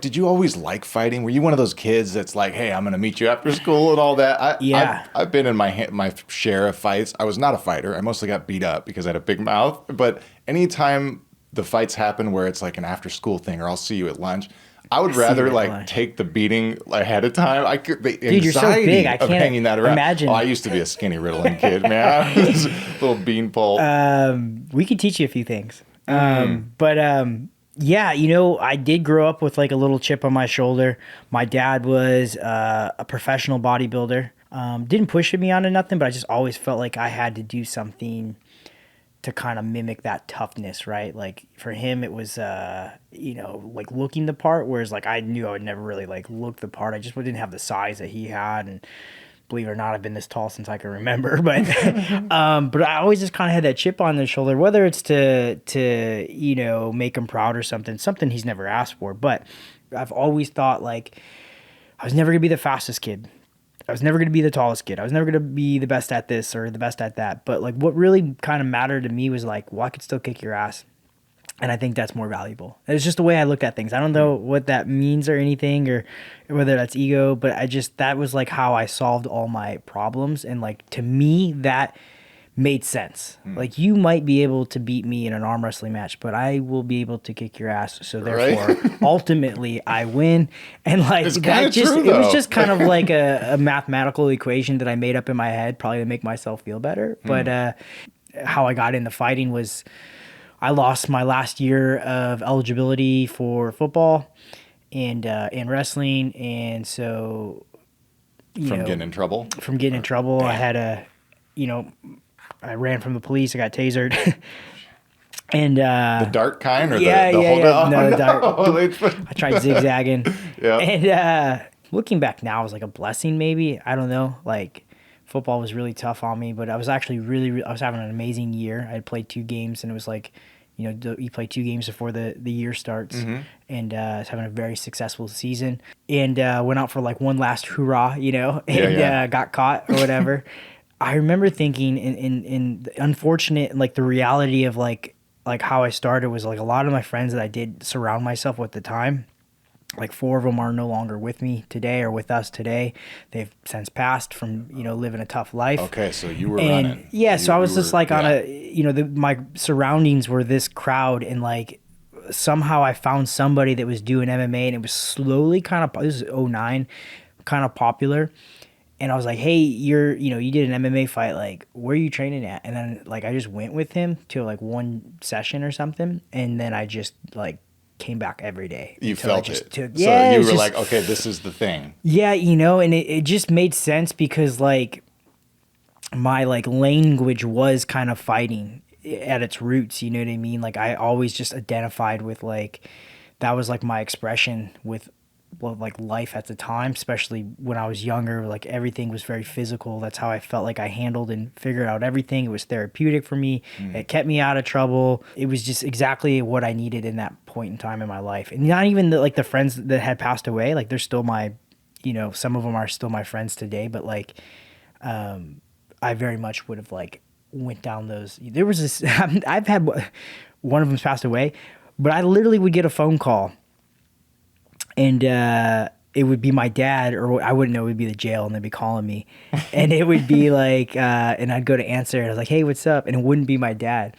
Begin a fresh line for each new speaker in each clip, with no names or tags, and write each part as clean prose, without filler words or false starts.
Did you always like fighting? Were you one of those kids that's like, hey, I'm going to meet you after school and all that? I've been in my share of fights. I was not a fighter. I mostly got beat up because I had a big mouth. But anytime the fights happen where it's like an after school thing or I'll see you at lunch, I would rather like take the beating ahead of time. The
Dude, you're so big. I can't
hanging that around.
imagine.
Oh, I used to be a skinny riddling kid, man. I was a little beanpole.
We could teach you a few things. Yeah, I did grow up with like a little chip on my shoulder. My dad was a professional bodybuilder. Didn't push me onto nothing, but I just always felt like I had to do something to kind of mimic that toughness, right? Like for him, it was, like looking the part, whereas like I knew I would never really like look the part. I just didn't have the size that he had, and believe it or not, I've been this tall since I can remember. But but I always just kind of had that chip on their shoulder, whether it's to make him proud or something he's never asked for. But I've always thought like I was never gonna be the fastest kid. I was never going to be the tallest kid. I was never going to be the best at this or the best at that. But like what really kind of mattered to me was like, well, I could still kick your ass. And I think that's more valuable. It's just the way I looked at things. I don't know what that means or anything or whether that's ego, but that was like how I solved all my problems. And like, to me, that made sense. Like you might be able to beat me in an arm wrestling match, but I will be able to kick your ass. So therefore, ultimately I win. And like that it was just kind of like a mathematical equation that I made up in my head, probably to make myself feel better. But how I got into fighting was I lost my last year of eligibility for football and wrestling. And so,
Getting in trouble?
From getting in trouble. I had I ran from the police. I got tasered. And
the dart kind or the
hold no,
the
dart. I tried zigzagging.
Yeah.
And looking back now, it was like a blessing maybe. I don't know. Like football was really tough on me, but I was actually I was having an amazing year. I had played 2 games and it was like, you play 2 games before the year starts. And I was having a very successful season and went out for like one last hoorah, and got caught or whatever. I remember thinking in the unfortunate, like the reality of like how I started was like a lot of my friends that I did surround myself with at the time, like 4 of them are no longer with me today or with us today. They've since passed from, living a tough life.
Okay. So you were running.
Yeah. So I was just like on my surroundings were this crowd and like somehow I found somebody that was doing MMA and it was slowly this is 2009, kind of popular. And I was like, hey, you did an MMA fight. Like, where are you training at? And then, like, I just went with him to, like, one session or something. And then I just, like, came back every day.
You felt it.
So
you were like, okay, this is the thing.
Yeah, and it just made sense because, like, my, like, language was kind of fighting at its roots. You know what I mean? Like, I always just identified with, like, that was, like, my expression with like life at the time, especially when I was younger. Like everything was very physical. That's how I felt like I handled and figured out everything. It was therapeutic for me. It kept me out of trouble. It was just exactly what I needed in that point in time in my life. And not even the friends that had passed away, like they're still my, some of them are still my friends today, but like I very much would have like went down those. There was this I've had one of them's passed away, but I literally would get a phone call and it would be my dad, or I wouldn't know, it would be the jail, and they'd be calling me. And it would be like, and I'd go to answer, and I was like, hey, what's up? And it wouldn't be my dad.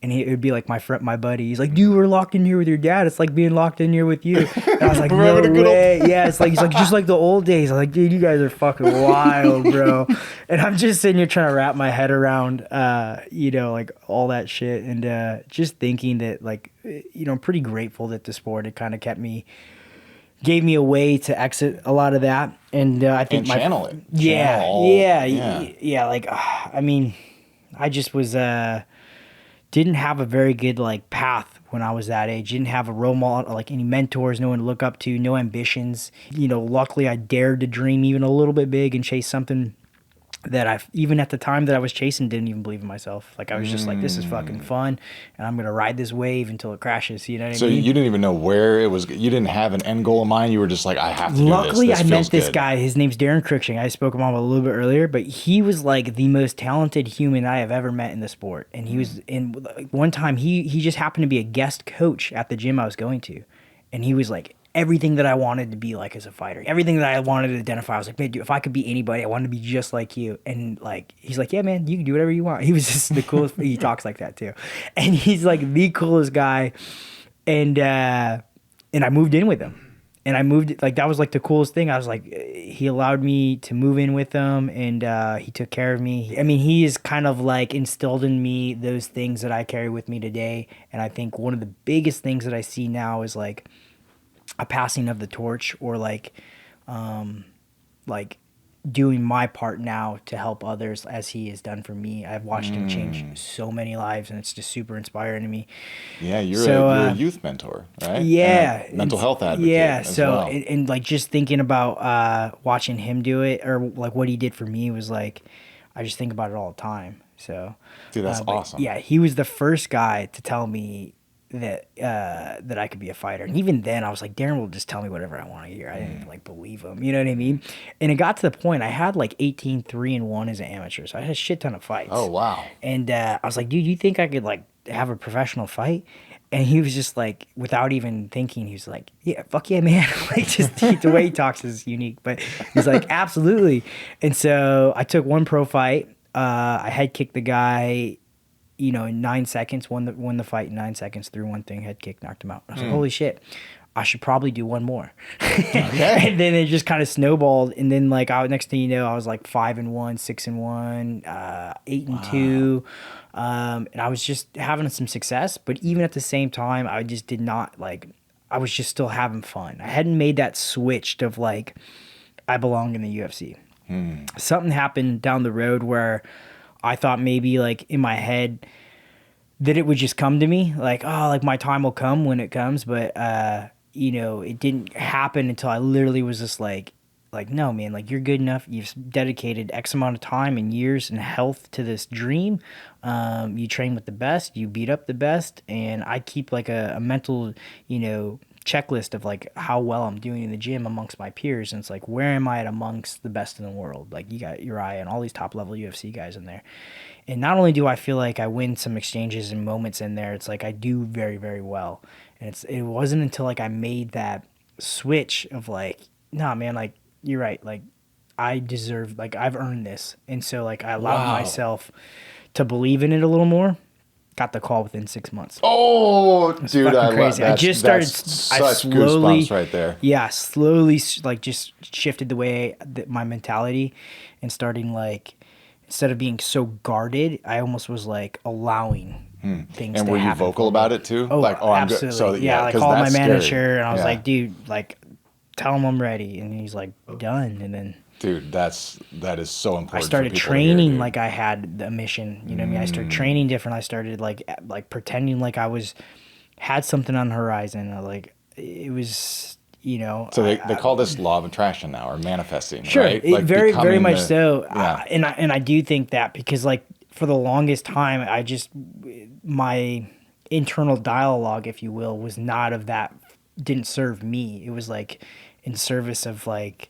And it would be like my buddy. He's like, dude, we're locked in here with your dad. It's like being locked in here with you. And I was like, no way. Yeah, it's like, he's like, just like the old days. I'm like, dude, you guys are fucking wild, bro. And I'm just sitting here trying to wrap my head around, like all that shit. And just thinking that, like, I'm pretty grateful that the sport had kind of gave me a way to exit a lot of that, and I think
channel it.
Yeah. Like, I mean, I just was didn't have a very good like path when I was that age. Didn't have a role model, like any mentors, no one to look up to, no ambitions. Luckily I dared to dream even a little bit big and chase something that even at the time that I was chasing, didn't even believe in myself. Like I was just like, this is fucking fun, and I'm gonna ride this wave until it crashes. You know what I mean?
So you didn't even know where it was. You didn't have an end goal in mind. You were just like, I have to
Luckily,
do this.
I met this guy. His name's Darren Cruikshank. I spoke about him a little bit earlier, but he was like the most talented human I have ever met in the sport. And he was one time he just happened to be a guest coach at the gym I was going to, and he was like everything that I wanted to be like as a fighter, everything that I wanted to identify. I was like, man, dude, if I could be anybody, I wanted to be just like you. And like, he's like, yeah, man, you can do whatever you want. He was just the coolest. He talks like that too. And he's like the coolest guy. And I moved in with him. And I moved, like, that was like the coolest thing. I was like, he allowed me to move in with him, and he took care of me. I mean, he is kind of like instilled in me those things that I carry with me today. And I think one of the biggest things that I see now is like a passing of the torch, or like doing my part now to help others as he has done for me. I've watched him change so many lives, and it's just super inspiring to me.
Yeah, you're a youth mentor, right?
Yeah.
And a mental health advocate.
Yeah,
as
so,
well.
and like just thinking about watching him do it, or like what he did for me, was like, I just think about it all the time. So,
dude, that's awesome.
Yeah, he was the first guy to tell me that that I could be a fighter. And even then I was like, Darren will just tell me whatever I want to hear. I didn't even like believe him. You know what I mean? And it got to the point I had like 18-3-1 as an amateur. So I had a shit ton of fights.
Oh, wow.
And I was like, dude, you think I could like have a professional fight? And he was just like, without even thinking, he was like, yeah, fuck yeah, man. Like, just the way he talks is unique. But he's like, absolutely. And so I took one pro fight. I head kicked the guy, you know, in 9 seconds, won the fight in 9 seconds, threw one thing, head kick, knocked him out. I was like, holy shit, I should probably do one more. Okay. And then it just kind of snowballed. And then like next thing you know, I was like 5-1, 6-1, 8-2. And I was just having some success, but even at the same time, I just did not like, I was just still having fun. I hadn't made that switch of like, I belong in the UFC. Something happened down the road where I thought maybe like in my head that it would just come to me, like, oh, like my time will come when it comes. But, you know, it didn't happen until I literally was just like, no, man, like you're good enough. You've dedicated X amount of time and years and health to this dream. You train with the best, you beat up the best. And I keep like a mental, you know, checklist of like how well I'm doing in the gym amongst my peers. And it's like, where am I at amongst the best in the world? Like you got Uriah and all these top level UFC guys in there. And not only do I feel like I win some exchanges and moments in there, it's like I do very, very well. And it wasn't until like I made that switch of like, nah, man, like you're right. Like I deserve, like I've earned this. And so like I allowed myself to believe in it a little more. Got the call within 6 months.
Oh, dude, I love that.
I just started. I slowly,
goosebumps right there.
Yeah, slowly, like just shifted the way that my mentality, and starting like, instead of being so guarded, I almost was like allowing things.
And
to
were you
happen
vocal about it too?
Oh,
like, oh,
absolutely.
I'm good. So,
yeah, like called my manager,
scary.
and I was like, dude, like, tell him I'm ready, and he's like, done, and then.
Dude, that is so important.
I started training like I had the mission. You know what I mean? I started training different. I started like pretending like I had something on the horizon. Like it was, you know.
So they call this law of attraction now, or manifesting.
Sure,
right? Like
very much so.
Yeah.
And I do think that because like for the longest time, my internal dialogue, if you will, was not of that. Didn't serve me. It was like in service of like.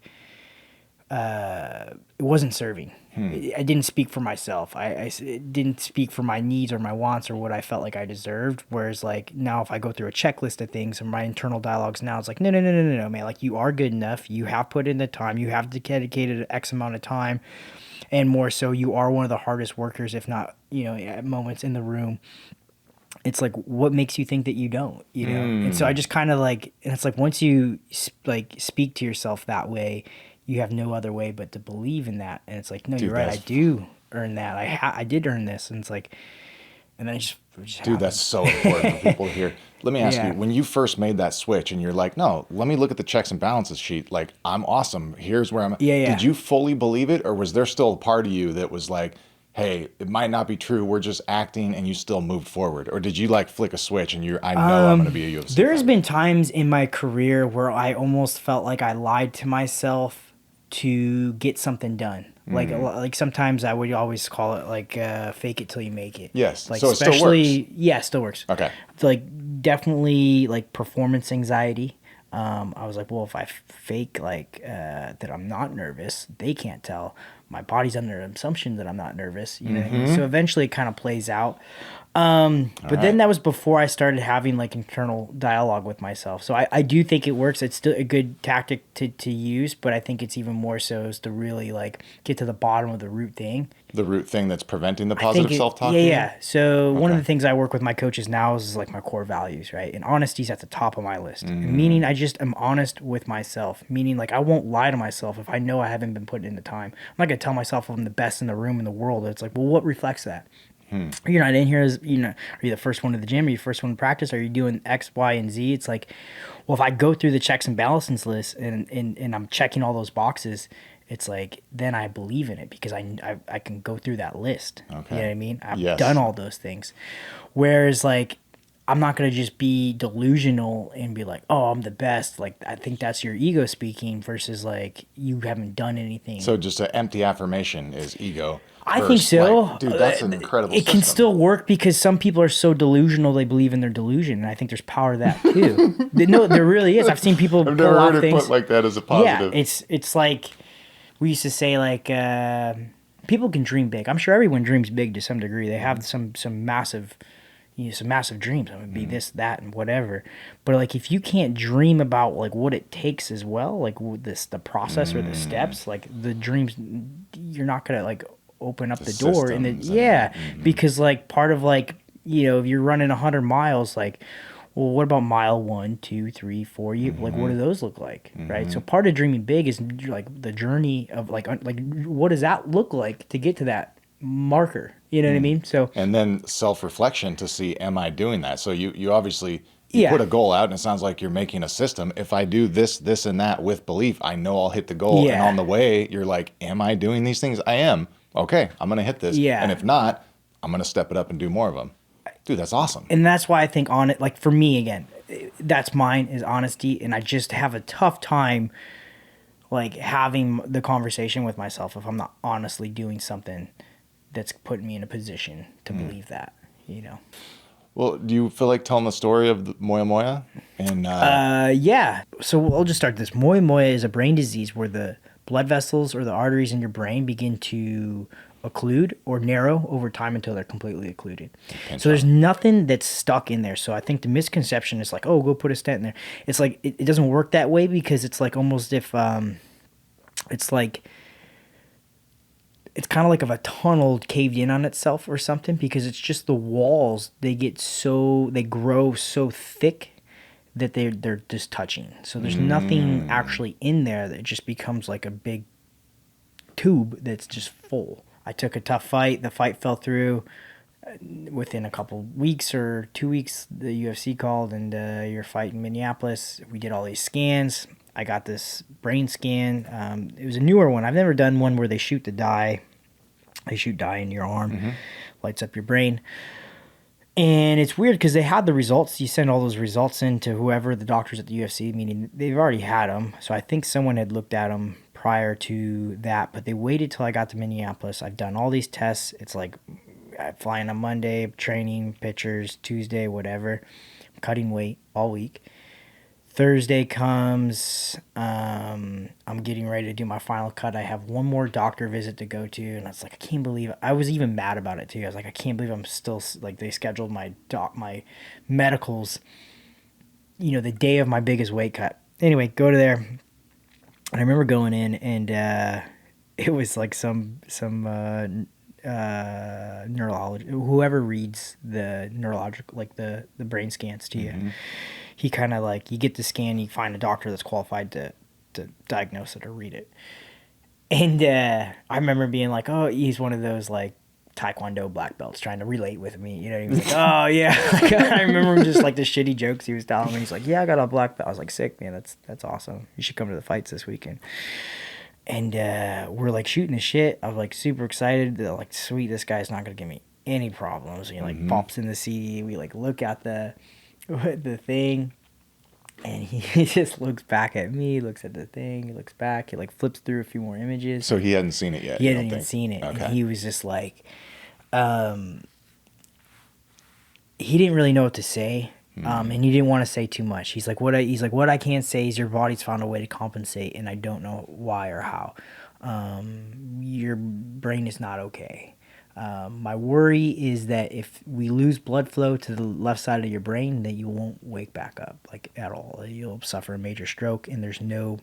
It wasn't serving. I didn't speak for myself. I didn't speak for my needs or my wants or what I felt like I deserved. Whereas like now if I go through a checklist of things and my internal dialogues now, it's like, no, man, like you are good enough. You have put in the time. You have dedicated X amount of time, and more so you are one of the hardest workers, if not, you know, at moments in the room. It's like, what makes you think that you don't, you know? And so I just kind of like, and it's like, once you like speak to yourself that way, you have no other way but to believe in that. And it's like, no, dude, you're right. I do earn that. I did earn this. And it's like, and then it just dude,
happened. That's so important for people to hear. Let me ask you, when you first made that switch and you're like, no, let me look at the checks and balances sheet. Like, I'm awesome. Here's where I'm at.
Yeah.
Did you fully believe it? Or was there still a part of you that was like, hey, it might not be true. We're just acting, and you still moved forward? Or did you like flick a switch and I know I'm going to be a UFC
There's been times in my career where I almost felt like I lied to myself to get something done. Like sometimes I would always call it like fake it till you make it.
Yes.
Like
so it still works.
Yeah, it still works.
Okay.
It's like definitely like performance anxiety. I was like, well, if I fake like that I'm not nervous, they can't tell. my body's under an assumption that I'm not nervous. You know what I mean? So eventually it kind of plays out. But then that was before I started having like internal dialogue with myself. So I do think it works. It's still a good tactic to use, but I think it's even more so is to really like get to the bottom of the root thing.
The root thing that's preventing the positive self-talk?
Yeah. So one of the things I work with my coaches now is like my core values, right? And honesty's at the top of my list. Meaning I just am honest with myself. Meaning like I won't lie to myself if I know I haven't been putting in the time. I'm not gonna tell myself I'm the best in the room in the world. It's like, well, what reflects that? You're not in here as, are you the first one to the gym? Are you the first one to practice? Are you doing X, Y, and Z? It's like, well, if I go through the checks and balances list and I'm checking all those boxes, it's like, then I believe in it because I can go through that list. Okay. You know what I mean? I've done all those things. Whereas like, I'm not going to just be delusional and be like, oh, I'm the best. Like, I think that's your ego speaking versus like, you haven't done anything.
So just an empty affirmation is ego.
I think so.
Like, dude, that's an incredible
It can still work because some people are so delusional they believe in their delusion, and I think there's power to that too. No, there really is. I've seen people
I've
pull
never
off
heard
things.
it put like that as a positive.
Yeah, it's like we used to say like people can dream big. I'm sure everyone dreams big to some degree. They have some massive some massive dreams. I'm gonna be this, that, and whatever. But like if you can't dream about like what it takes as well, like the process or the steps, like the dreams, you're not gonna like open up the door and because like part of like if you're running 100 miles, like, well, what about mile 1, 2, 3, 4? Like, what do those look like, right? So part of dreaming big is like the journey of like what does that look like to get to that marker? You know what I mean? So
and then self-reflection to see, am I doing that? So you obviously put a goal out, and it sounds like you're making a system. If I do this, this, and that with belief, I know I'll hit the goal. And on the way, you're like, am I doing these things? I am. Okay, I'm going to hit this.
Yeah.
And if not, I'm going to step it up and do more of them. Dude, that's awesome.
And that's why I think on it, like for me, again, that's mine is honesty. And I just have a tough time like having the conversation with myself if I'm not honestly doing something that's putting me in a position to believe that,
Well, do you feel like telling the story of the Moya Moya? And
yeah. So I'll just start this. Moya Moya is a brain disease where the blood vessels or the arteries in your brain begin to occlude or narrow over time until they're completely occluded. So there's nothing that's stuck in there. So I think the misconception is like, oh, go put a stent in there. It's like it doesn't work that way because it's like almost if it's like it's kind of like if a tunnel caved in on itself or something because it's just the walls they grow so thick that they're just touching. So there's nothing actually in there that just becomes like a big tube that's just full. I took a tough fight. The fight fell through within a couple weeks or 2 weeks. The UFC called and your fight in Minneapolis. We did all these scans. I got this brain scan. It was a newer one. I've never done one where they shoot the dye. They shoot dye in your arm, lights up your brain. And it's weird because they had the results. You send all those results in to whoever, the doctors at the UFC, meaning they've already had them. So I think someone had looked at them prior to that, but they waited till I got to Minneapolis. I've done all these tests. It's like I fly in on Monday, training, pictures, Tuesday, whatever. I'm cutting weight all week. Thursday comes, I'm getting ready to do my final cut. I have one more doctor visit to go to, and I was like, I can't believe it. I was even mad about it too. I was like, I can't believe I'm still, like, they scheduled my medicals, the day of my biggest weight cut. Anyway, go to there, and I remember going in, and it was like some neurologist, whoever reads the neurological, like the brain scans to you. He kind of like, you get the scan, you find a doctor that's qualified to diagnose it or read it. And I remember being like, oh, he's one of those like Taekwondo black belts trying to relate with me. He was like, oh yeah. Like, I remember just like the shitty jokes he was telling me. He's like, yeah, I got a black belt. I was like, sick, man. That's awesome. You should come to the fights this weekend. And we're like shooting the shit. I was like super excited. They're like, sweet, this guy's not going to give me any problems. And he like bumps in the CD. We like look at the thing, and he just looks back at me, looks at the thing, he looks back, he like flips through a few more images.
So he hadn't seen it yet.
He hadn't even seen it. Okay. And he was just like, he didn't really know what to say. And he didn't want to say too much. He's like, what I can say is your body's found a way to compensate, and I don't know why or how. your brain is not okay. My worry is that if we lose blood flow to the left side of your brain, that you won't wake back up like at all. You'll suffer a major stroke, and there's no.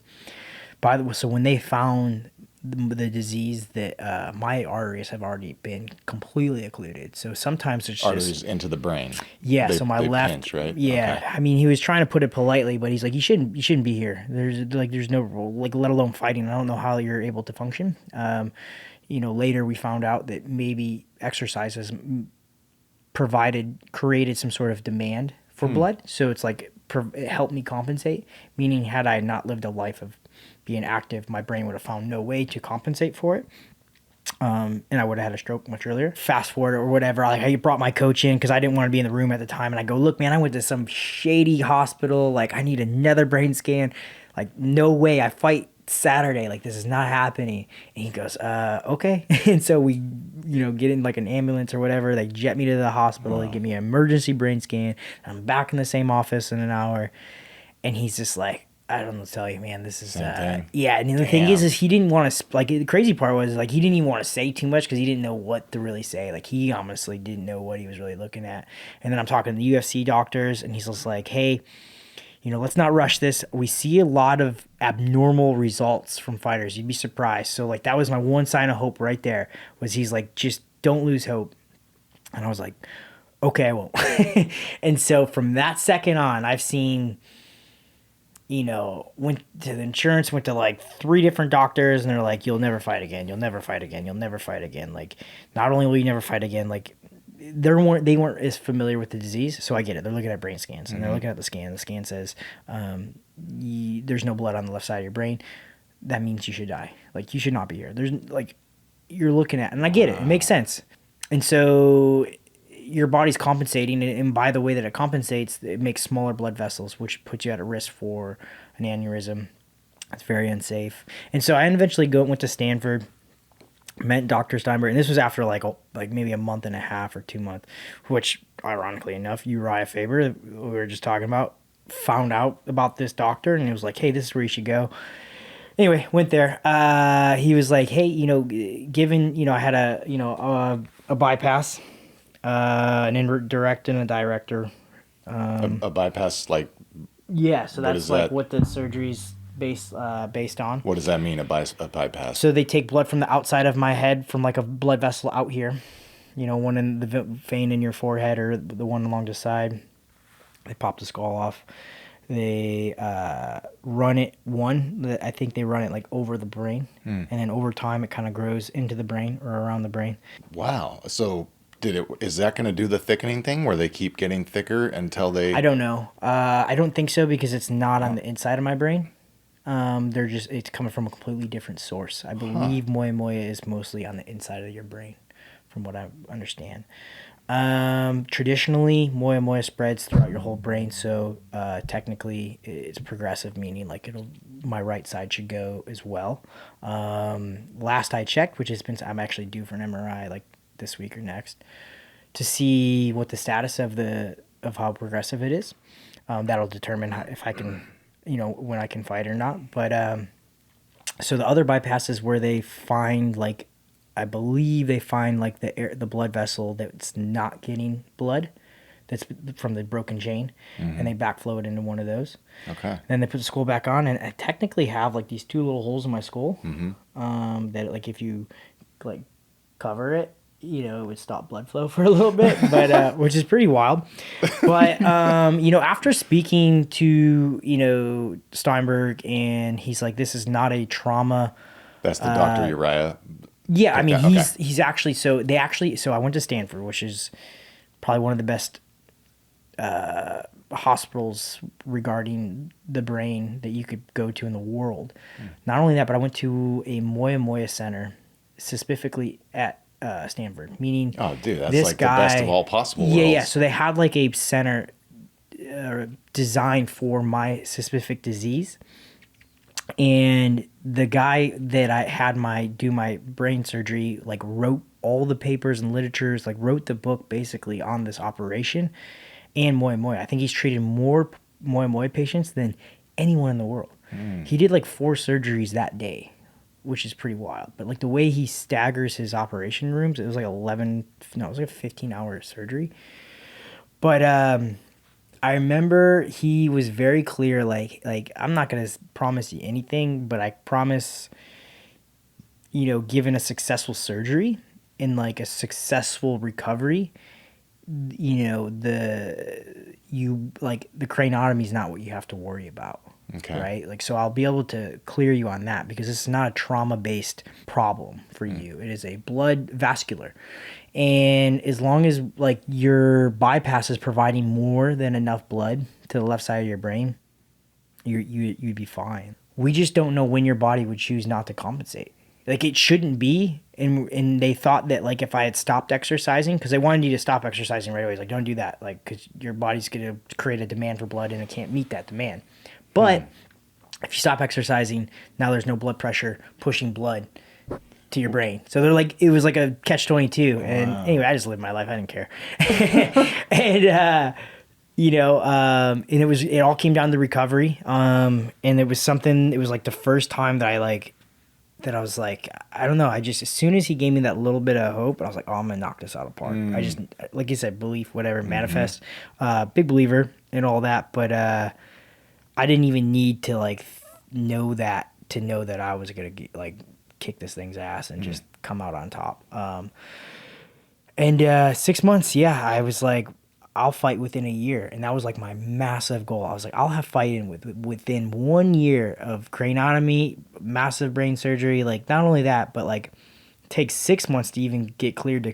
By the way, so when they found the disease, that my arteries have already been completely occluded. So sometimes it's
arteries
just
into the brain.
yeah. So my left,
pinch, right?
yeah. Okay. I mean, he was trying to put it politely, but he's like, you shouldn't be here. There's no like, let alone fighting. I don't know how you're able to function. Later we found out that maybe exercise has created some sort of demand for blood. So it's like it helped me compensate, meaning had I not lived a life of being active, my brain would have found no way to compensate for it. And I would have had a stroke much earlier. Fast forward or whatever, like I brought my coach in because I didn't want to be in the room at the time. And I go, look, man, I went to some shady hospital. Like, I need another brain scan. Like, no way. I fight Saturday. Like, this is not happening. And he goes, okay. And so we, get in like an ambulance or whatever. They jet me to the hospital. They give me an emergency brain scan. I'm back in the same office in an hour. And he's just like, I don't know what to tell you, man. This is, yeah. And the thing is he didn't want to, like, the crazy part was, like, he didn't even want to say too much because he didn't know what to really say. Like, he honestly didn't know what he was really looking at. And then I'm talking to the UFC doctors, and he's just like, hey, let's not rush this. We see a lot of abnormal results from fighters. You'd be surprised. So, like, that was my one sign of hope right there, was he's like, just don't lose hope. And I was like, okay, I won't. And so from that second on, I've seen... went to the insurance, went to like 3 different doctors, and they're like, you'll never fight again. You'll never fight again. You'll never fight again. Like, not only will you never fight again, like, they weren't as familiar with the disease. So I get it. They're looking at brain scans, and they're looking at the scan. The scan says, there's no blood on the left side of your brain. That means you should die. Like, you should not be here. There's like, you're looking at, and I get it. It makes sense. And so your body's compensating, and by the way that it compensates, it makes smaller blood vessels, which puts you at a risk for an aneurysm. It's very unsafe. And so I eventually went to Stanford, met Dr. Steinberg, and this was after like maybe a month and a half or 2 months, which ironically enough, Uriah Faber, we were just talking about, found out about this doctor, and he was like, hey, this is where you should go. Anyway, went there. He was like, hey, given, I had a bypass, an indirect and a director.
A bypass, like...
Yeah, so that's like what the surgery's based on.
What does that mean, a bypass?
So they take blood from the outside of my head, from like a blood vessel out here. One in the vein in your forehead or the one along the side. They pop the skull off. They run it, I think they run it like over the brain. And then over time it kind of grows into the brain or around the brain.
Wow. So... is that going to do the thickening thing where they keep getting thicker until they...
I don't know. I don't think so, because it's not on the inside of my brain. It's coming from a completely different source. I believe Moya Moya is mostly on the inside of your brain, from what I understand. Traditionally, Moya Moya spreads throughout your whole brain, so technically it's progressive, meaning like my right side should go as well. Last I checked, which has been, I'm actually due for an MRI like this week or next, to see what the status of how progressive it is. That'll determine if I can, when I can fight or not. But so the other bypasses where they find, like, I believe they find like the blood vessel that's not getting blood, that's from the broken chain, and they backflow it into one of those. Okay. Then they put the skull back on, and I technically have like these 2 little holes in my skull. That like if you like cover it, it would stop blood flow for a little bit, but which is pretty wild. But after speaking to Steinberg, and he's like, this is not a trauma.
That's the Dr. Uriah.
Yeah, I mean, he's actually, so I went to Stanford, which is probably one of the best hospitals regarding the brain that you could go to in the world. Not only that, but I went to a Moya Moya center, specifically at Stanford, meaning
that's like the best of all possible worlds.
Yeah. So they had like a center designed for my specific disease, and the guy that I had do my brain surgery like wrote all the papers and literatures, like wrote the book basically on this operation and Moya Moya. I think he's treated more Moya Moya patients than anyone in the world. He did like 4 surgeries that day, which is pretty wild. But like the way he staggers his operation rooms, it was like it was like a 15-hour surgery. But I remember he was very clear, like I'm not gonna promise you anything, but I promise, given a successful surgery and like a successful recovery, the craniotomy is not what you have to worry about.
Okay.
Right? Like, so I'll be able to clear you on that because it's not a trauma-based problem for you. It is a blood vascular. And as long as like your bypass is providing more than enough blood to the left side of your brain, you'd be fine. We just don't know when your body would choose not to compensate. Like it shouldn't be. And they thought that like if I had stopped exercising, because they wanted you to stop exercising right away. It's like, don't do that. Like, because your body's going to create a demand for blood and it can't meet that demand. But if you stop exercising, now there's no blood pressure pushing blood to your brain. So they're like, it was like a catch-22. And anyway, I just lived my life. I didn't care. And, and it all came down to recovery. And it was like the first time that I was like, I don't know. As soon as he gave me that little bit of hope, I was like, oh, I'm going to knock this out of the park. I just, like you said, belief, whatever, manifest, big believer in all that. But, I didn't even need to like know that I was gonna kick this thing's ass and just come out on top. 6 months, I was like, I'll fight within a year, and that was like my massive goal. I was like, I'll have fighting within 1 year of craniotomy, massive brain surgery. Like not only that, but like it takes 6 months to even get cleared to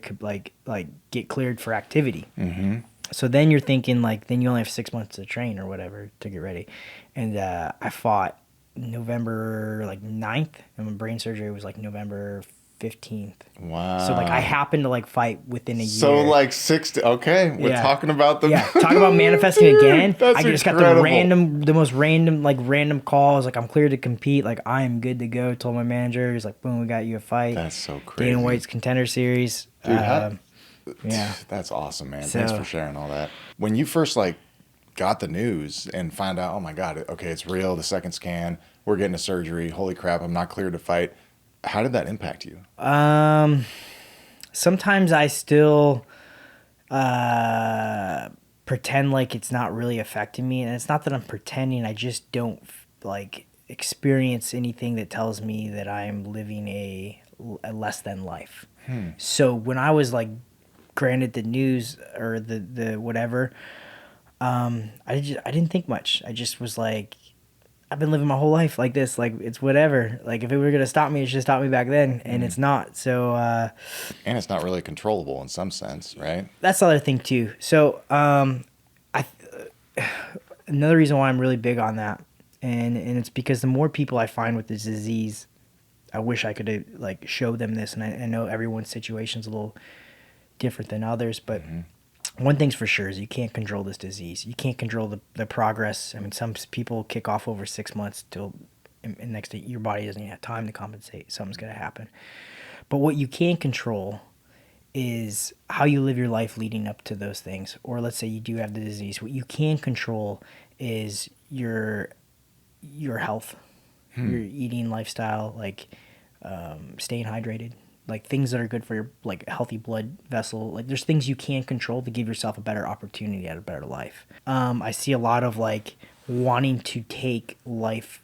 get cleared for activity. Mm-hmm. So then you're thinking then you only have 6 months to train or whatever to get ready. And I fought November 9th, and my brain surgery was like November 15th.
Wow.
So I happened to fight within a year.
So okay, we're talking about the
talk about manifesting again.
That's
I just
incredible.
got the most random calls. Like I'm cleared to compete. Like I am good to go. Told my manager, he's like, boom, we got you a fight.
That's so crazy.
Dana White's Contender Series.
Dude, that's awesome, man. Thanks for sharing all that. When you first got the news and found out, oh my God, okay, it's real, the second scan, we're getting a surgery, holy crap, I'm not cleared to fight. How did that impact you?
Sometimes I still pretend like it's not really affecting me, and it's not that I'm pretending, I just don't experience anything that tells me that I'm living a less than life. So when I was granted the news or the whatever, I didn't think much. I just was like, I've been living my whole life like this. Like it's whatever. Like if it were gonna stop me, it should stop me back then, and it's not. So
and it's not really controllable in some sense, right?
That's the other thing too. So another reason why I'm really big on that, and it's because the more people I find with this disease, I wish I could show them this. And I know everyone's situation's a little different than others, but one thing's for sure is you can't control this disease. You can't control the progress. I mean, some people kick off over 6 months till next day your body doesn't even have time to compensate. Something's going to happen. But what you can control is how you live your life leading up to those things. Or let's say you do have the disease. What you can control is your health, your eating lifestyle, staying hydrated. Things that are good for your healthy blood vessel. There's things you can control to give yourself a better opportunity at a better life. I see a lot of wanting to take life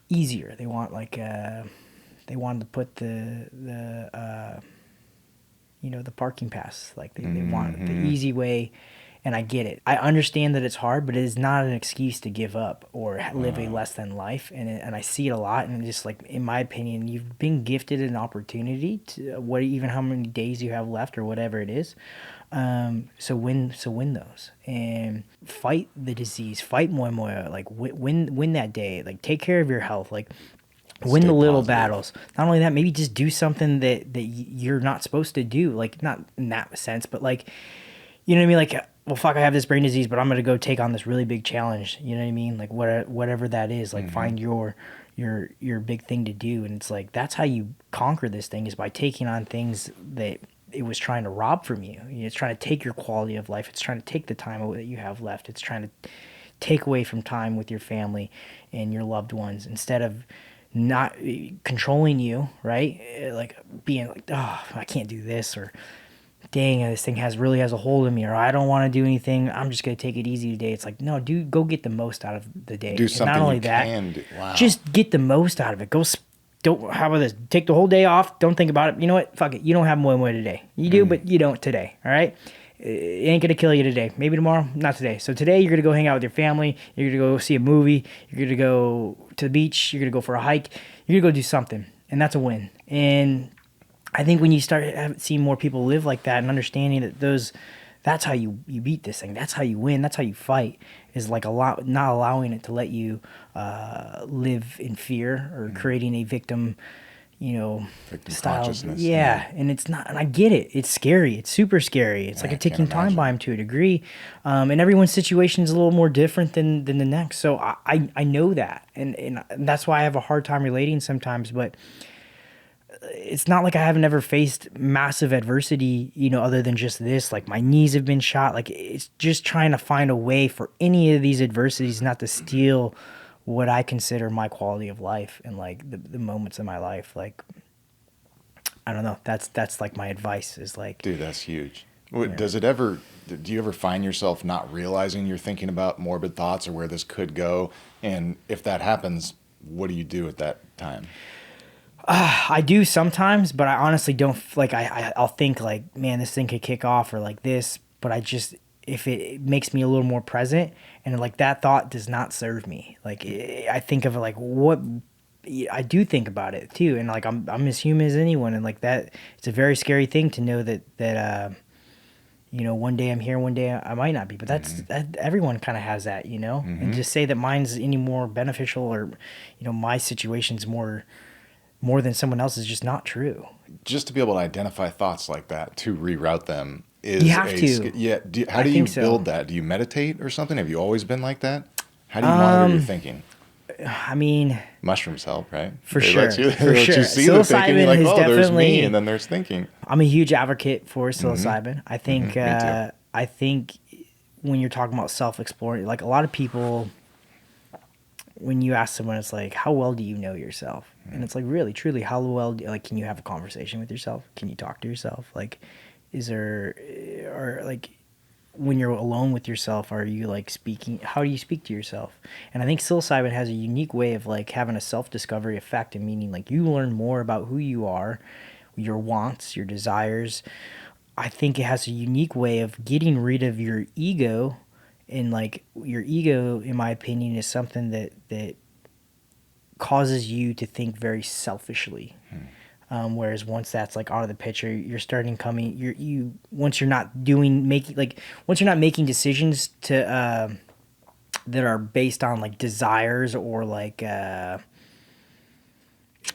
easier. They want they wanted to put the parking pass. They want the easy way. And I get it. I understand that it's hard, but it is not an excuse to give up or live a less than life. And I see it a lot. And just in my opinion, you've been gifted an opportunity to how many days you have left or whatever it is. So win those and fight the disease, fight Moya Moya, win that day, take care of your health, win the little battles. Not only that, maybe just do something that you're not supposed to do. Not in that sense, but you know what I mean? Well, fuck, I have this brain disease, but I'm going to go take on this really big challenge. You know what I mean? Whatever that is, find your big thing to do. And it's that's how you conquer this thing, is by taking on things that it was trying to rob from you. It's trying to take your quality of life. It's trying to take the time that you have left. It's trying to take away from time with your family and your loved ones, instead of not controlling you, right? Like being like, oh, I can't do this, or dang, this thing really has a hold of me, or I don't want to do anything. I'm just gonna take it easy today. It's like, no, dude, go get the most out of the day.
Do something
and not only
you
that,
can do. Wow.
just get the most out of it. Don't. How about this? Take the whole day off. Don't think about it. You know what? Fuck it. You don't have Moya Moya today. You do, but you don't today. All right. It ain't gonna kill you today. Maybe tomorrow, not today. So today you're gonna go hang out with your family. You're gonna go see a movie. You're gonna go to the beach. You're gonna go for a hike. You're gonna go do something, and that's a win. And I think when you start seeing more people live like that and understanding that that's how you beat this thing. That's how you win. That's how you fight. Is like not allowing it to let you live in fear or creating a victim.
Victim
style.
consciousness.
Yeah, and it's not, and I get it. It's scary. It's super scary. It's like a ticking time bomb to a degree. And everyone's situation is a little more different than the next. So I know that. And that's why I have a hard time relating sometimes. But it's not like I haven't ever faced massive adversity, other than just this. Like my knees have been shot. Like it's just trying to find a way for any of these adversities not to steal what I consider my quality of life and like the moments in my life. Like, I don't know. That's like my advice is like,
dude, that's huge.
Yeah.
Do you ever find yourself not realizing you're thinking about morbid thoughts or where this could go? And if that happens, what do you do at that time?
I do sometimes, but I honestly don't like, I'll think like, man, this thing could kick off or like this, but if it makes me a little more present and like that thought does not serve me. Like I think of it like what I do think about it too. And like, I'm as human as anyone. And like that, it's a very scary thing to know that one day I'm here, one day I might not be, but that everyone kind of has that, and just say that mine's any more beneficial or, my situation's more than someone else is just not true.
Just to be able to identify thoughts like that, to reroute them is
you have to.
Yeah. How do you build that? Do you meditate or something? Have you always been like that? How do you monitor your thinking?
I mean,
mushrooms help, right?
For sure.
Let you see the thinking. You're like, oh, there's me, and then there's thinking.
I'm a huge advocate for psilocybin. I think. I think when you're talking about self-exploring, like a lot of people, when you ask someone, it's like, how well do you know yourself? And it's like, really, truly, how well, can you have a conversation with yourself? Can you talk to yourself? Like, or like, when you're alone with yourself, are you like speaking, how do you speak to yourself? And I think psilocybin has a unique way of like having a self-discovery effect, and meaning like you learn more about who you are, your wants, your desires. I think it has a unique way of getting rid of your ego. And like your ego, in my opinion, is something that causes you to think very selfishly. Whereas once that's like out of the picture, once you're not making decisions to that are based on like desires or like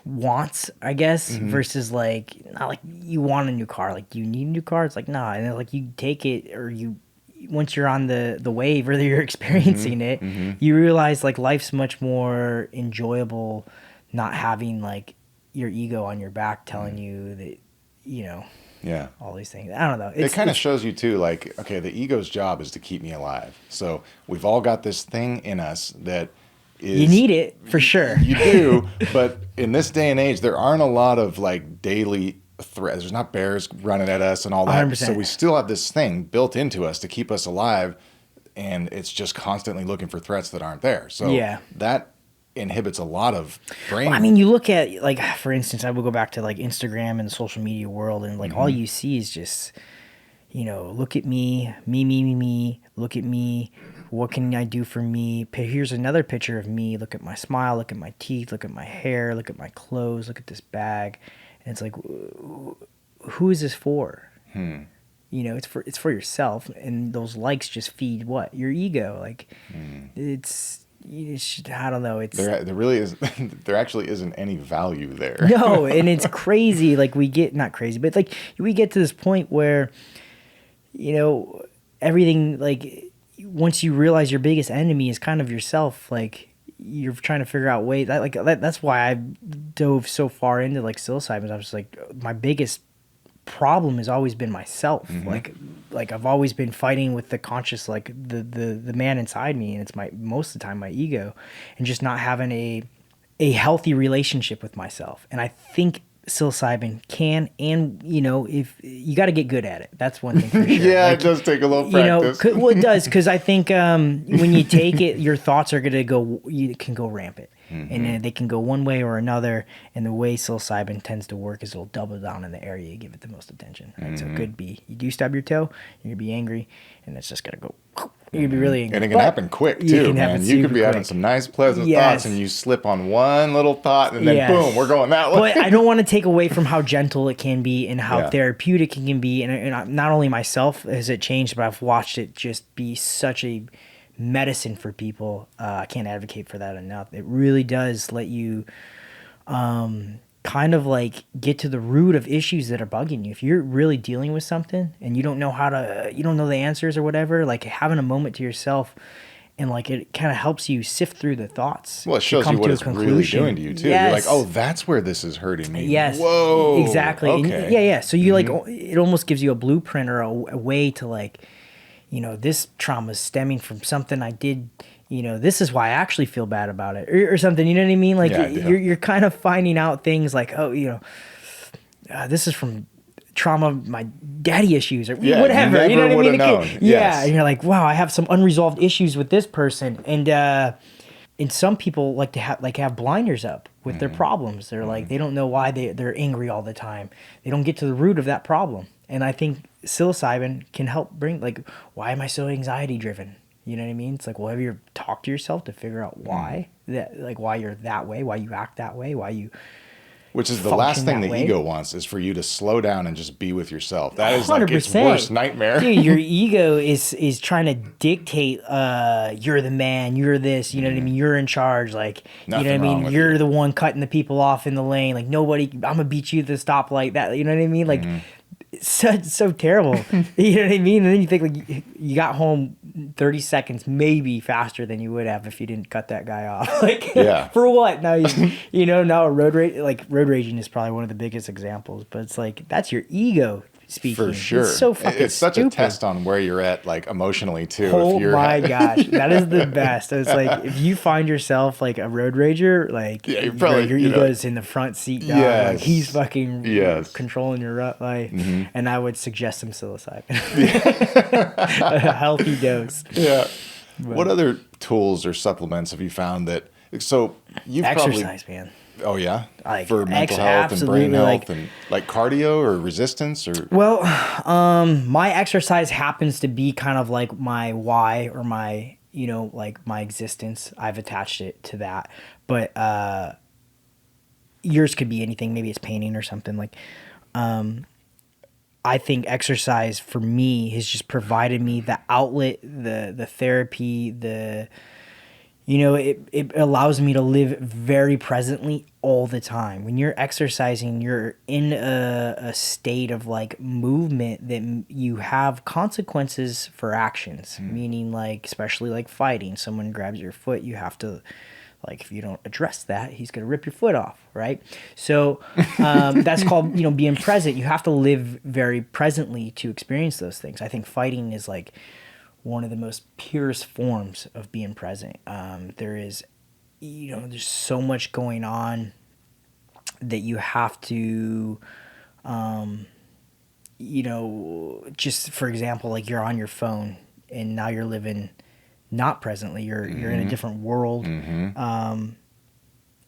wants, I guess, versus like, not like you want a new car, like do you need a new car? It's like, nah, and then, like you take it, or once you're on the wave, whether you're experiencing it, you realize like life's much more enjoyable not having like your ego on your back telling you that,
yeah,
all these things. I don't know.
It kind of shows you too, like, okay, the ego's job is to keep me alive. So we've all got this thing in us that is...
You need it, for sure.
You do, but in this day and age, there aren't a lot of like daily threats. There's not bears running at us and all that.
100%.
So we still have this thing built into us to keep us alive, and it's just constantly looking for threats that aren't there. So that inhibits a lot of brain.
Well, I mean, you look at, like, for instance, I will go back to like Instagram and the social media world, and like all you see is just, look at me, look at me. What can I do for me? Here's another picture of me. Look at my smile. Look at my teeth. Look at my hair. Look at my clothes. Look at this bag. And it's like, who is this for? It's for yourself. And those likes just feed what? Your ego. Like, it's I don't know. It's
there really is. There actually isn't any value there.
No, and it's crazy. Like not crazy, but like we get to this point where, everything, like, once you realize your biggest enemy is kind of yourself, like you're trying to figure out ways that's why I dove so far into like psilocybin. I was like, my biggest problem has always been myself. Like I've always been fighting with the conscious, like the man inside me, and it's most of the time my ego, and just not having a healthy relationship with myself. And I think psilocybin can, and if you got to get good at it, that's one thing for sure.
Yeah, like, it does take a little practice.
Well, it does, because I think when you take it, your thoughts are gonna go. You can go rampant, and they can go one way or another. And the way psilocybin tends to work is it'll double down in the area you give it the most attention. Right? So it could be you do stub your toe, you're gonna be angry, and it's just gonna go. You can be really angry.
And it can happen quick too, man. You could be having some nice, pleasant thoughts, and you slip on one little thought, and then boom, we're going that way.
But I don't want to take away from how gentle it can be and how therapeutic it can be. And not only myself has it changed, but I've watched it just be such a medicine for people. I can't advocate for that enough. It really does let you kind of like get to the root of issues that are bugging you. If you're really dealing with something and you don't know you don't know the answers or whatever, like having a moment to yourself and like it kind of helps you sift through the thoughts.
Well, it shows you what it's really doing to you too. You're like, oh, that's where this is hurting me.
Yes.
Whoa.
Exactly.
Okay.
Yeah. So you like, it almost gives you a blueprint or a way to like, this trauma is stemming from something I did. This is why I actually feel bad about it or something, you know what I mean? Like you're kind of finding out things like, oh, this is from trauma, my daddy issues or whatever, you know what I mean? And you're like, wow, I have some unresolved issues with this person. And some people like to have blinders up with their problems. They're like, they don't know why they're angry all the time. They don't get to the root of that problem. And I think psilocybin can help bring like, why am I so anxiety driven? You know what I mean? It's like, well, have you ever talked to yourself to figure out why why you're that way, why you act that way, why you
Which is the last thing the ego wants, is for you to slow down and just be with yourself. That is 100%. Like its worst nightmare.
Dude, your ego is trying to dictate, you're the man, you're this, you know what I mean? You're in charge, like,
Nothing
you know what I mean?
wrong
You're the one cutting the people off in the lane, like nobody, I'm gonna beat you to the stoplight, that, you know what I mean? Like, it's so terrible. You know what I mean? And then you think like you got home 30 seconds maybe faster than you would have if you didn't cut that guy off. Like, for what? Now now road raging is probably one of the biggest examples. But it's like that's your ego speaking.
For sure.
It's so fucking
It's such
stupid.
a test on where you're at, like emotionally too.
Oh my gosh, that is the best. It's like if you find yourself like a road rager, like
you're probably,
your ego's in the front seat, dog.
Yes.
Like he's fucking controlling your life. And I would suggest some psilocybin, a healthy dose.
Yeah. But what other tools or supplements have you found that? So you've
exercise, man.
Oh yeah,
like
for mental health and brain health and like cardio or resistance or.
Well, my exercise happens to be kind of like my why or my like my existence. I've attached it to that, but yours could be anything. Maybe it's painting or something like. I think exercise for me has just provided me the outlet, the therapy, it allows me to live very presently all the time. When you're exercising, you're in a state of like movement that you have consequences for actions, meaning like, especially like fighting, someone grabs your foot, you have to, like, if you don't address that, he's going to rip your foot off, right? So that's called, being present. You have to live very presently to experience those things. I think fighting is like one of the most purest forms of being present. There is, there's so much going on that you have to, just for example, like you're on your phone and now you're living not presently. You're in a different world.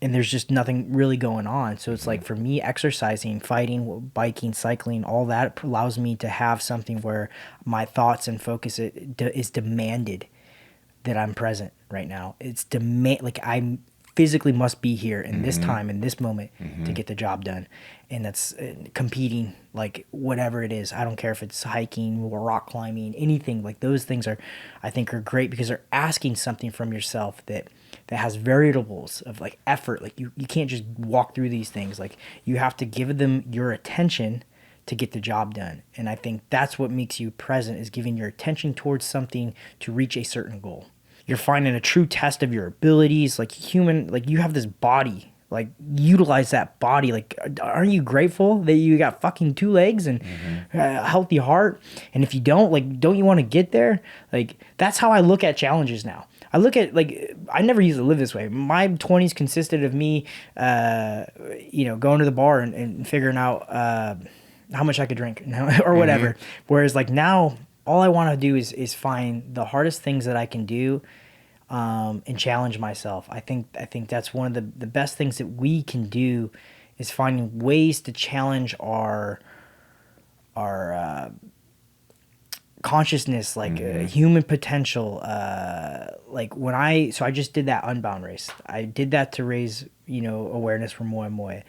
And there's just nothing really going on. So it's like for me, exercising, fighting, biking, cycling, all that allows me to have something where my thoughts and focus is demanded that I'm present right now. It's like I physically must be here in this time, in this moment to get the job done. And that's competing, like whatever it is. I don't care if it's hiking or rock climbing, anything. Like those things I think are great because they're asking something from yourself that has variables of like effort. Like you can't just walk through these things. Like you have to give them your attention to get the job done. And I think that's what makes you present, is giving your attention towards something to reach a certain goal. You're finding a true test of your abilities, like you have this body, like utilize that body. Like, aren't you grateful that you got fucking 2 legs and a healthy heart? And if you don't, like, don't you want to get there? Like, that's how I look at challenges now. I look at, like, I never used to live this way. My 20s consisted of me, going to the bar and figuring out how much I could drink or whatever. Whereas, like, now, all I want to do is find the hardest things that I can do and challenge myself. I think that's one of the best things that we can do is finding ways to challenge our consciousness, like human potential. Like I just did that Unbound race. I did that to raise, awareness for Moya Moya.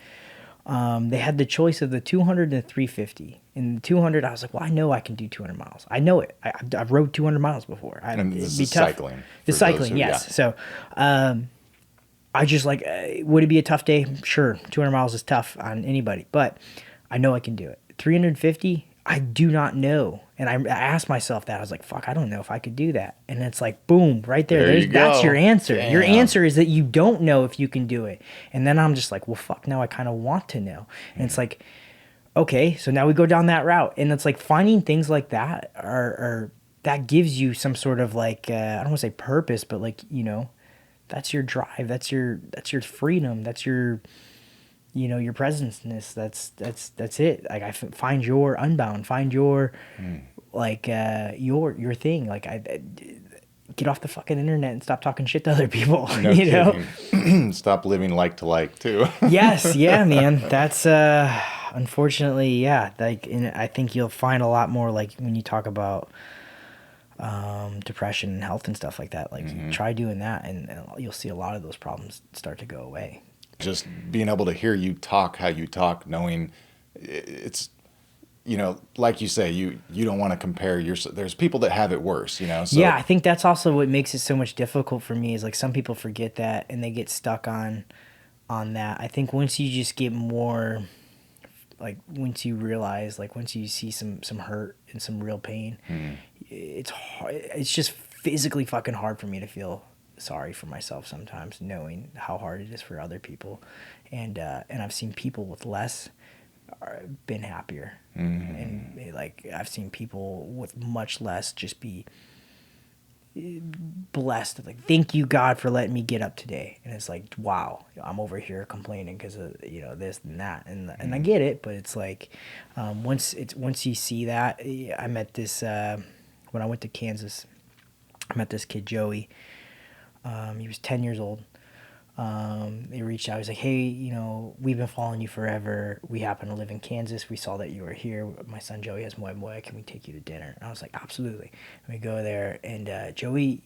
They had the choice of the 200 and the 350. In the 200, I was like, well, I know I can do 200 miles. I know it. I've rode 200 miles before.
And this is cycling.
It's cycling, yes. Yeah. So I just like, would it be a tough day? Sure. 200 miles is tough on anybody, but I know I can do it. 350, I do not know. And I asked myself that. I was like, fuck, I don't know if I could do that. And it's like, boom, right there. That's your answer. Damn. Your answer is that you don't know if you can do it. And then I'm just like, well, fuck, now I kind of want to know. And it's like, okay, so now we go down that route. And it's like finding things like that are that gives you some sort of like, I don't want to say purpose, but like, that's your drive. That's your freedom. That's your, your presenceness. That's it. Like find your Unbound, find your, like, your thing. Like get off the fucking internet and stop talking shit to other people.
No kidding. Stop living like to like too.
Yes. Yeah, man. That's, unfortunately, yeah. Like, and I think you'll find a lot more, like when you talk about, depression and health and stuff like that, like try doing that and you'll see a lot of those problems start to go away.
Just being able to hear you talk how you talk, knowing it's, like you say, you don't want to compare there's people that have it worse, so.
Yeah, I think that's also what makes it so much difficult for me is like some people forget that and they get stuck on that. I think once you just get more, like once you realize, like once you see some hurt and some real pain, it's hard. It's just physically fucking hard for me to feel sorry for myself sometimes, knowing how hard it is for other people, and I've seen people with less been happier, and like I've seen people with much less just be blessed, like thank you God for letting me get up today. And it's like, wow, I'm over here complaining because of this and that, and I get it, but it's like once you see that, I met this when I went to Kansas, I met this kid Joey. He was 10 years old. They reached out. He's like, hey, we've been following you forever. We happen to live in Kansas. We saw that you were here. My son Joey has Moya Moya. Can we take you to dinner? And I was like, absolutely. And we go there. And Joey,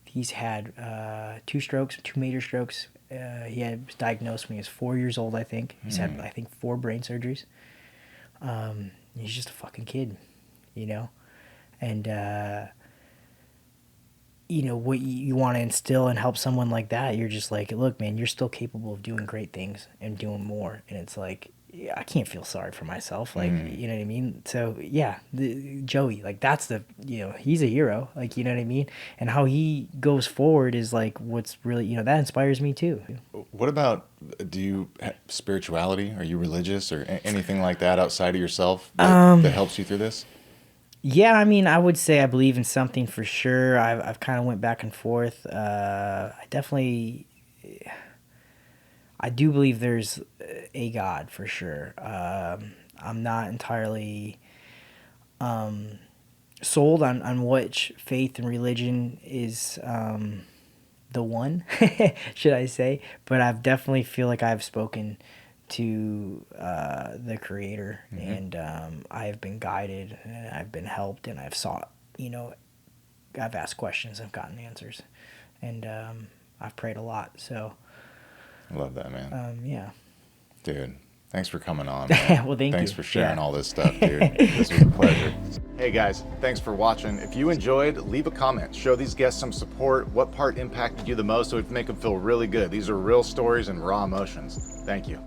he's had 2 major strokes. He was diagnosed when he was 4 years old, I think. He's had, I think, 4 brain surgeries. He's just a fucking kid, And what you want to instill and help someone like that, you're just like, look, man, you're still capable of doing great things and doing more. And it's like, I can't feel sorry for myself. Like, you know what I mean? So yeah, Joey, like that's he's a hero, like, you know what I mean? And how he goes forward is like, what's really, that inspires me too.
What about, do you have spirituality? Are you religious or anything like that outside of yourself that helps you through this?
Yeah, I mean, I would say I believe in something for sure. I've kind of went back and forth. I do believe there's a God for sure. I'm not entirely sold on which faith and religion is the one, should I say. But I definitely feel like I've spoken to the Creator, and I have been guided, and I've been helped, and I've sought, I've asked questions, I've gotten answers, and I've prayed a lot. So
I love that, man.
Yeah,
dude, thanks for coming on, man.
Well, thanks
for sharing all this stuff, dude. This was a pleasure. Hey guys, thanks for watching. If you enjoyed, leave a comment, show these guests some support. What part impacted you the most so we can make them feel really good? These are real stories and raw emotions. Thank you.